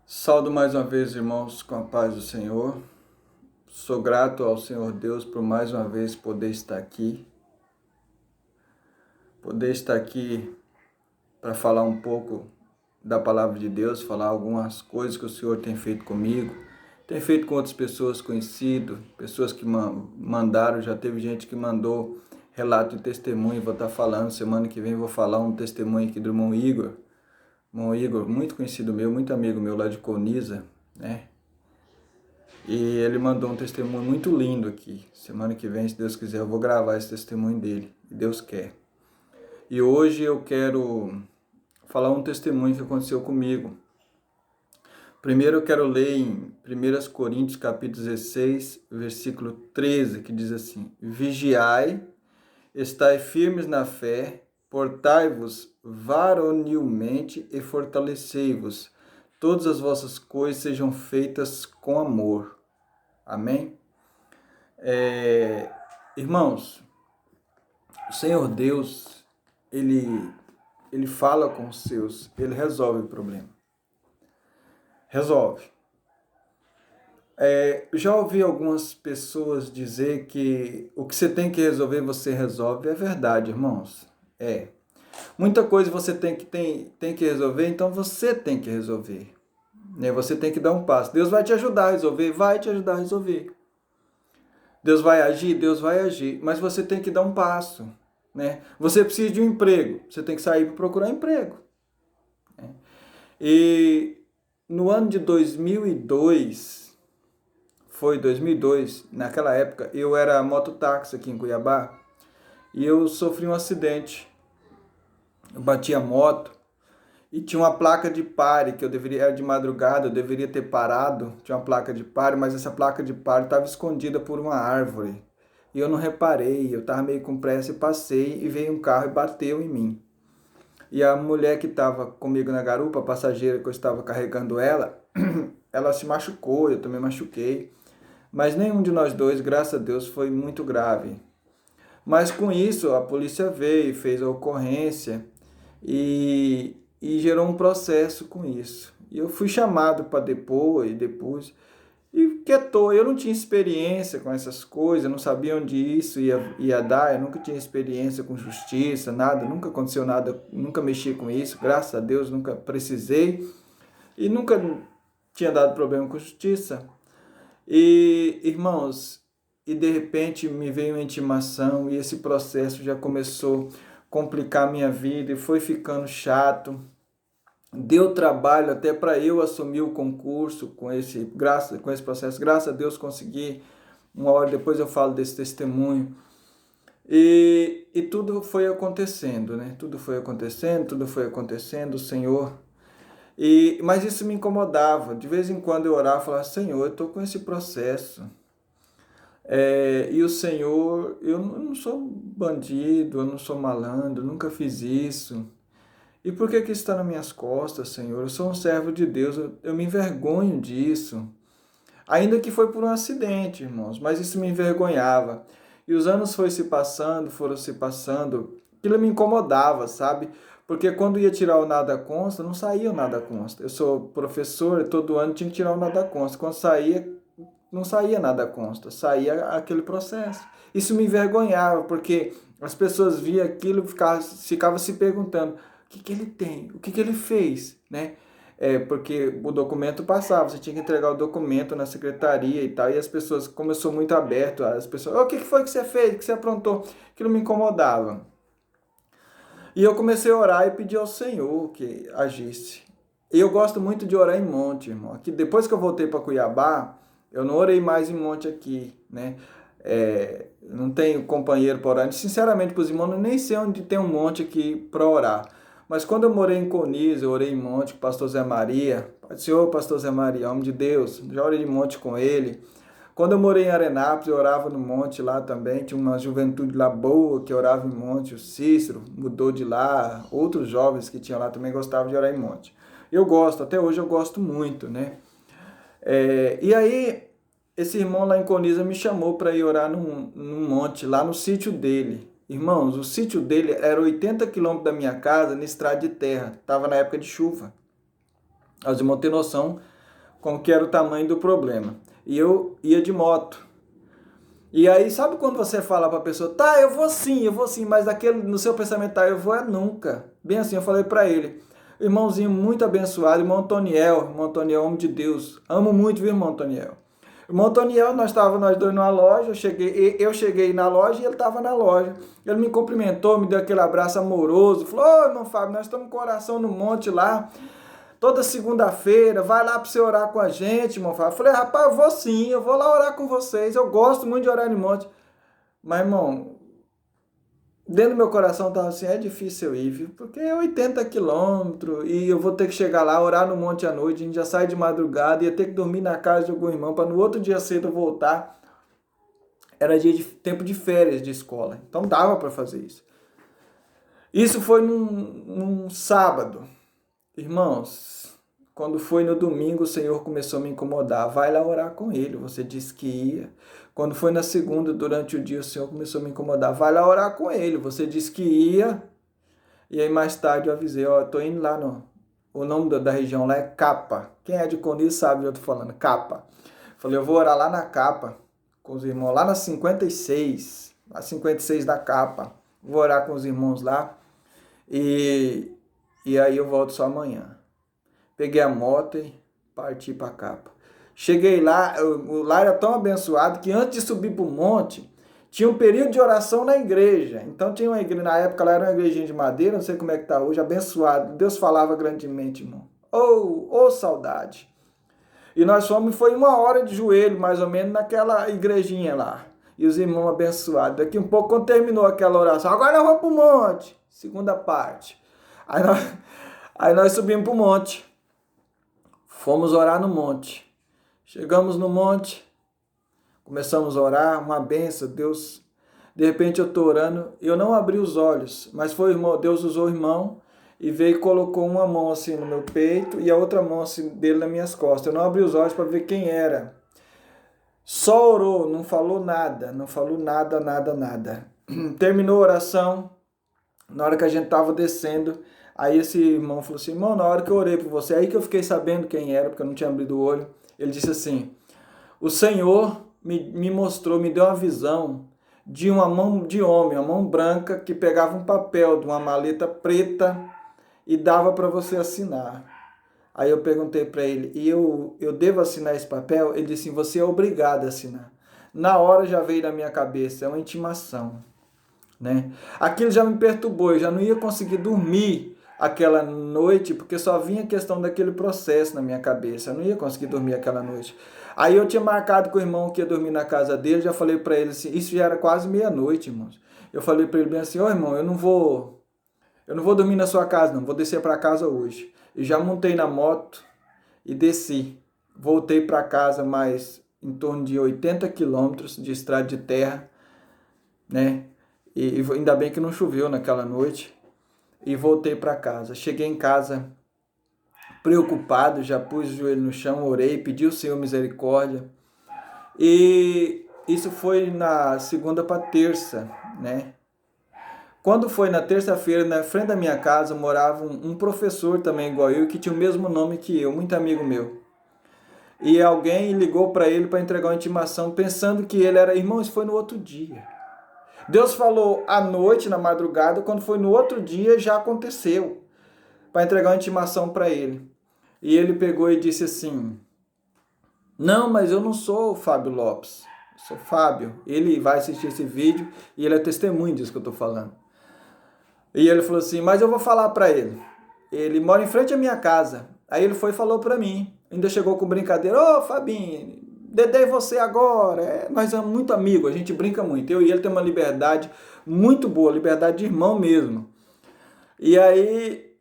Saúdo mais uma vez, irmãos, com a paz do Senhor. Sou grato ao Senhor Deus por mais uma vez poder estar aqui para falar um pouco da palavra de Deus, falar algumas coisas que o Senhor tem feito comigo, tem feito com outras pessoas conhecidas, pessoas que mandaram, já teve gente que mandou relato de testemunho, vou estar falando, semana que vem vou falar um testemunho aqui do irmão Igor. Irmão Igor, muito conhecido meu, muito amigo meu lá de Coniza, né? E ele mandou um testemunho muito lindo aqui. Semana que vem, se Deus quiser, eu vou gravar esse testemunho dele. E Deus quer. E hoje eu quero falar um testemunho que aconteceu comigo. Primeiro eu quero ler em 1 Coríntios capítulo 16, versículo 13, que diz assim: Vigiai, estai firmes na fé, portai-vos varonilmente e fortalecei-vos. Todas as vossas coisas sejam feitas com amor. Amém? Irmãos, o Senhor Deus, ele fala com os seus, ele resolve o problema. Resolve. Já ouvi algumas pessoas dizer que o que você tem que resolver, você resolve. É verdade, irmãos. Muita coisa você tem que resolver, então você tem que resolver. Né? Você tem que dar um passo. Deus vai te ajudar a resolver, vai te ajudar a resolver. Deus vai agir, mas você tem que dar um passo, né? Você precisa de um emprego, você tem que sair para procurar emprego. Né? E no ano de 2002, naquela época, eu era mototáxi aqui em Cuiabá e eu sofri um acidente. Eu bati a moto e tinha uma placa de pare, que era de madrugada, eu deveria ter parado, tinha uma placa de pare, mas essa placa de pare estava escondida por uma árvore. E eu não reparei, eu estava meio com pressa e passei, e veio um carro e bateu em mim. E a mulher que estava comigo na garupa, a passageira que eu estava carregando ela, ela se machucou, eu também machuquei. Mas nenhum de nós dois, graças a Deus, foi muito grave. Mas com isso, a polícia veio, fez a ocorrência, e gerou um processo com isso. E eu fui chamado para depor e depois. E quietou, eu não tinha experiência com essas coisas, eu não sabia onde isso ia dar, eu nunca tinha experiência com justiça, nada, nunca aconteceu nada, nunca mexi com isso, graças a Deus nunca precisei e nunca tinha dado problema com justiça. E, irmãos, e de repente me veio uma intimação e esse processo já começou a complicar a minha vida e foi ficando chato. Deu trabalho até para eu assumir o concurso com esse processo. Graças a Deus consegui. Uma hora depois eu falo desse testemunho. E tudo foi acontecendo, né? Tudo foi acontecendo, o Senhor. Mas isso me incomodava. De vez em quando eu orava e falava, Senhor, eu estou com esse processo. E o Senhor, eu não sou bandido, eu não sou malandro, eu nunca fiz isso. E por que isso está nas minhas costas, Senhor? Eu sou um servo de Deus, eu me envergonho disso. Ainda que foi por um acidente, irmãos, mas isso me envergonhava. E os anos foram se passando, aquilo me incomodava, sabe? Porque quando ia tirar o nada consta, não saía o nada consta. Eu sou professor, todo ano tinha que tirar o nada consta. Quando saía, não saía nada consta, saía aquele processo. Isso me envergonhava, porque as pessoas via aquilo e ficavam se perguntando, o que ele tem? O que ele fez? Né? Porque o documento passava, você tinha que entregar o documento na secretaria e tal, e as pessoas, como eu sou muito aberto, as pessoas, o que foi que você fez? O que você aprontou? Aquilo me incomodava. E eu comecei a orar e pedir ao Senhor que agisse. E eu gosto muito de orar em monte, irmão. Aqui, depois que eu voltei para Cuiabá, eu não orei mais em monte aqui, né? Não tenho companheiro para orar. Sinceramente, para os irmãos, eu nem sei onde tem um monte aqui para orar. Mas quando eu morei em Coniza, eu orei em monte com o pastor Zé Maria. Senhor, pastor Zé Maria, homem de Deus, já orei de monte com ele. Quando eu morei em Arenápolis, eu orava no monte lá também. Tinha uma juventude lá boa que orava em monte. O Cícero mudou de lá. Outros jovens que tinham lá também gostavam de orar em monte. Eu gosto, até hoje eu gosto muito, né? E aí, esse irmão lá em Coniza me chamou para ir orar num monte, lá no sítio dele. Irmãos, o sítio dele era 80 quilômetros da minha casa, na estrada de terra. Estava na época de chuva. Os irmãos têm noção como que era o tamanho do problema. E eu ia de moto. E aí, sabe quando você fala pra pessoa, tá, eu vou sim, mas daquele, no seu pensamento, tá, eu vou é nunca. Bem assim, eu falei pra ele, irmãozinho muito abençoado, irmão Antoniel, homem de Deus, amo muito, viu, irmão Antoniel? Irmão Antoniel, nós dois numa loja, eu cheguei na loja e ele estava na loja. Ele me cumprimentou, me deu aquele abraço amoroso, falou, ô, irmão Fábio, nós estamos com oração no monte lá, toda segunda-feira, vai lá para você orar com a gente, irmão Fábio. Eu falei, rapaz, eu vou sim, eu vou lá orar com vocês, eu gosto muito de orar no monte. Mas, irmão, dentro do meu coração estava assim, é difícil eu ir, viu? Porque é 80 quilômetros e eu vou ter que chegar lá, orar no monte à noite, a gente já sai de madrugada, ia ter que dormir na casa de algum irmão para no outro dia cedo eu voltar. Era tempo de férias de escola, então dava para fazer isso. Isso foi num sábado. Irmãos, quando foi no domingo, o Senhor começou a me incomodar. Vai lá orar com ele, você disse que ia. Quando foi na segunda, durante o dia, o Senhor começou a me incomodar. Vai lá orar com ele, você disse que ia. E aí mais tarde eu avisei, ó, eu tô indo lá no... O nome da região lá é Capa. Quem é de Coni sabe o que eu tô falando, Capa. Falei, eu vou orar lá na Capa, com os irmãos, lá na 56, a 56 da Capa. Vou orar com os irmãos lá. E aí eu volto só amanhã. Peguei a moto e parti para Capa. Cheguei lá, lá era tão abençoado que antes de subir para o monte, tinha um período de oração na igreja. Então tinha uma igreja, na época lá era uma igrejinha de madeira, não sei como é que está hoje, abençoado. Deus falava grandemente, irmão. Oh, saudade. E nós foi 1 hora de joelho, mais ou menos, naquela igrejinha lá. E os irmãos abençoados. Daqui um pouco, quando terminou aquela oração, agora eu vou para o monte. Segunda parte. Aí nós subimos para o monte. Fomos orar no monte. Chegamos no monte. Começamos a orar, uma benção. Deus, de repente eu estou orando. Eu não abri os olhos, mas foi o irmão. Deus usou o irmão e veio e colocou uma mão assim no meu peito e a outra mão assim dele nas minhas costas. Eu não abri os olhos para ver quem era. Só orou, não falou nada. Nada. Terminou a oração. Na hora que a gente estava descendo, aí esse irmão falou assim, irmão, na hora que eu orei por você, aí que eu fiquei sabendo quem era, porque eu não tinha abrido o olho, ele disse assim, o Senhor me mostrou, me deu uma visão de uma mão de homem, uma mão branca, que pegava um papel de uma maleta preta e dava para você assinar. Aí eu perguntei para ele, e eu devo assinar esse papel? Ele disse, você é obrigado a assinar. Na hora já veio na minha cabeça, é uma intimação. Né? Aquilo já me perturbou, eu já não ia conseguir dormir aquela noite, porque só vinha a questão daquele processo na minha cabeça, eu não ia conseguir dormir aquela noite. Aí eu tinha marcado com o irmão que ia dormir na casa dele, já falei para ele assim, isso já era quase meia-noite, irmãos. Eu falei para ele bem assim, irmão, eu não vou dormir na sua casa, não, vou descer para casa hoje. E já montei na moto e desci. Voltei para casa mais em torno de 80 quilômetros de estrada de terra, né? E ainda bem que não choveu naquela noite. E voltei para casa. Cheguei em casa preocupado, já pus o joelho no chão, orei, pedi ao Senhor misericórdia. E isso foi na segunda para terça, né? Quando foi na terça-feira, na frente da minha casa, morava um professor também igual eu, que tinha o mesmo nome que eu, muito amigo meu. E alguém ligou para ele para entregar uma intimação, pensando que ele era irmão, isso foi no outro dia. Deus falou à noite, na madrugada, quando foi no outro dia, já aconteceu, para entregar uma intimação para ele. E ele pegou e disse assim, não, mas eu não sou o Fábio Lopes, eu sou Fábio. Ele vai assistir esse vídeo e ele é testemunho disso que eu estou falando. E ele falou assim, mas eu vou falar para ele. Ele mora em frente à minha casa. Aí ele foi e falou para mim, ainda chegou com brincadeira, ô Fabinho, Dedé você agora, nós somos muito amigos, a gente brinca muito. Eu e ele temos uma liberdade muito boa, liberdade de irmão mesmo. E aí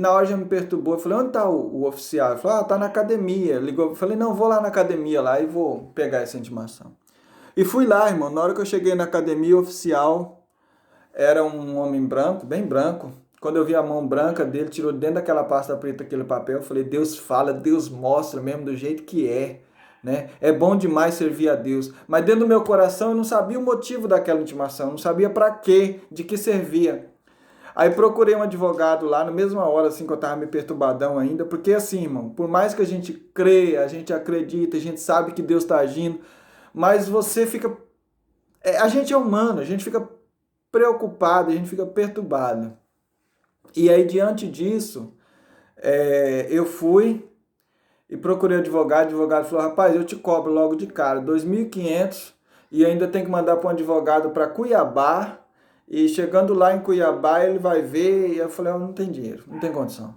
na hora já me perturbou, eu falei, onde está o oficial? Ele falou, tá na academia. Ligou, eu falei, não, vou lá na academia lá e vou pegar essa intimação. E fui lá, irmão, na hora que eu cheguei na academia, o oficial era um homem branco, bem branco. Quando eu vi a mão branca dele, tirou dentro daquela pasta preta aquele papel, eu falei, Deus fala, Deus mostra mesmo do jeito que é, né? É bom demais servir a Deus. Mas dentro do meu coração eu não sabia o motivo daquela intimação, não sabia para quê, de que servia. Aí procurei um advogado lá, na mesma hora, assim, que eu tava meio perturbadão ainda, porque assim, irmão, por mais que a gente crê, a gente acredita, a gente sabe que Deus está agindo, mas você fica... a gente é humano, a gente fica preocupado, a gente fica perturbado. E aí, diante disso, eu fui e procurei o advogado falou, rapaz, eu te cobro logo de cara, 2.500 e ainda tem que mandar para um advogado para Cuiabá, e chegando lá em Cuiabá ele vai ver, e eu falei, não tem dinheiro, não tem condição.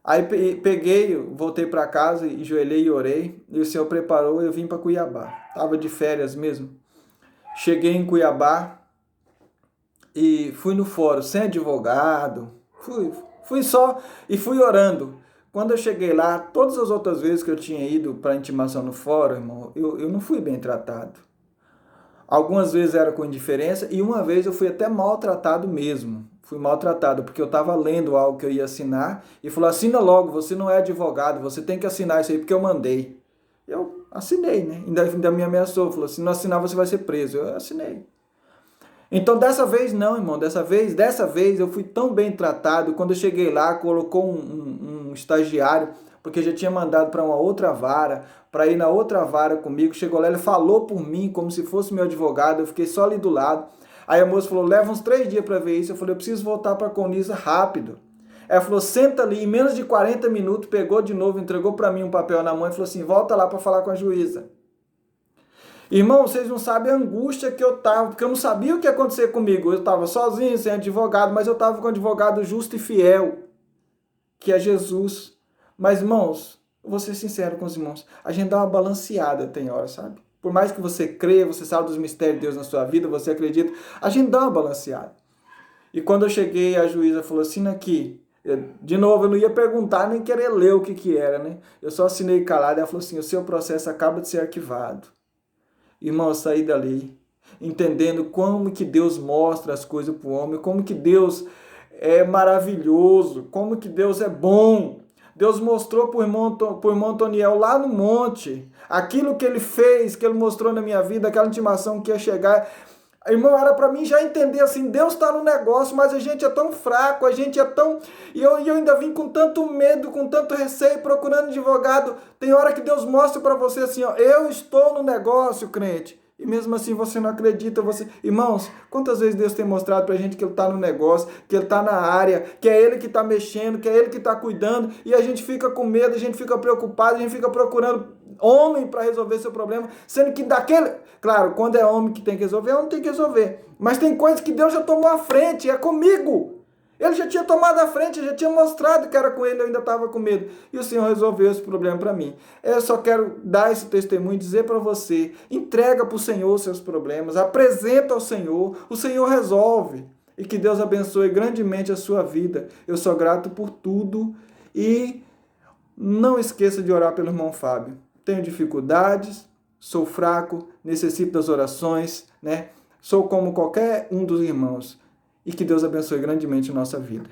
Aí peguei, voltei para casa, enjoelhei e orei, e o Senhor preparou, eu vim para Cuiabá, tava de férias mesmo. Cheguei em Cuiabá e fui no fórum, sem advogado, fui só e fui orando. Quando eu cheguei lá, todas as outras vezes que eu tinha ido para intimação no fórum, irmão, eu não fui bem tratado. Algumas vezes era com indiferença e uma vez eu fui até maltratado mesmo. Fui maltratado porque eu estava lendo algo que eu ia assinar e falou, assina logo, você não é advogado, você tem que assinar isso aí porque eu mandei. Eu assinei, né? Ainda me ameaçou, falou, se não assinar você vai ser preso. Eu assinei. Então dessa vez não, irmão, dessa vez eu fui tão bem tratado, quando eu cheguei lá, colocou um estagiário, porque já tinha mandado para uma outra vara, para ir na outra vara comigo, chegou lá, ele falou por mim, como se fosse meu advogado, eu fiquei só ali do lado, aí a moça falou, leva uns 3 dias para ver isso, eu falei, eu preciso voltar para a Conisa rápido. Ela falou, senta ali, em menos de 40 minutos, pegou de novo, entregou para mim um papel na mão e falou assim, volta lá para falar com a juíza. Irmão, vocês não sabem a angústia que eu tava, porque eu não sabia o que ia acontecer comigo. Eu estava sozinho, sem advogado, mas eu estava com um advogado justo e fiel, que é Jesus. Mas, irmãos, eu vou ser sincero com os irmãos, a gente dá uma balanceada, tem hora, sabe? Por mais que você crê, você sabe dos mistérios de Deus na sua vida, você acredita, a gente dá uma balanceada. E quando eu cheguei, a juíza falou, assina aqui. De novo, eu não ia perguntar nem querer ler o que era, né? Eu só assinei calado, ela falou assim, o seu processo acaba de ser arquivado. Irmão, eu saí dali, entendendo como que Deus mostra as coisas para o homem, como que Deus é maravilhoso, como que Deus é bom. Deus mostrou para o irmão Antoniel lá no monte, aquilo que ele fez, que ele mostrou na minha vida, aquela intimação que ia chegar. Irmão, era para mim já entender assim, Deus está no negócio, mas a gente é tão fraco, a gente é tão... E eu ainda vim com tanto medo, com tanto receio, procurando advogado. Tem hora que Deus mostra para você assim, ó, eu estou no negócio, crente. E mesmo assim você não acredita. Irmãos, quantas vezes Deus tem mostrado para a gente que Ele está no negócio, que Ele está na área, que é Ele que está mexendo, que é Ele que está cuidando, e a gente fica com medo, a gente fica preocupado, a gente fica procurando homem para resolver seu problema, sendo que claro, quando é homem que tem que resolver, homem tem que resolver, mas tem coisas que Deus já tomou à frente, é comigo. Ele já tinha tomado a frente, já tinha mostrado que era com ele, eu ainda estava com medo. E o Senhor resolveu esse problema para mim. Eu só quero dar esse testemunho e dizer para você, entrega para o Senhor os seus problemas, apresenta ao Senhor, o Senhor resolve. E que Deus abençoe grandemente a sua vida. Eu sou grato por tudo e não esqueça de orar pelo irmão Fábio. Tenho dificuldades, sou fraco, necessito das orações, né? Sou como qualquer um dos irmãos. E que Deus abençoe grandemente a nossa vida.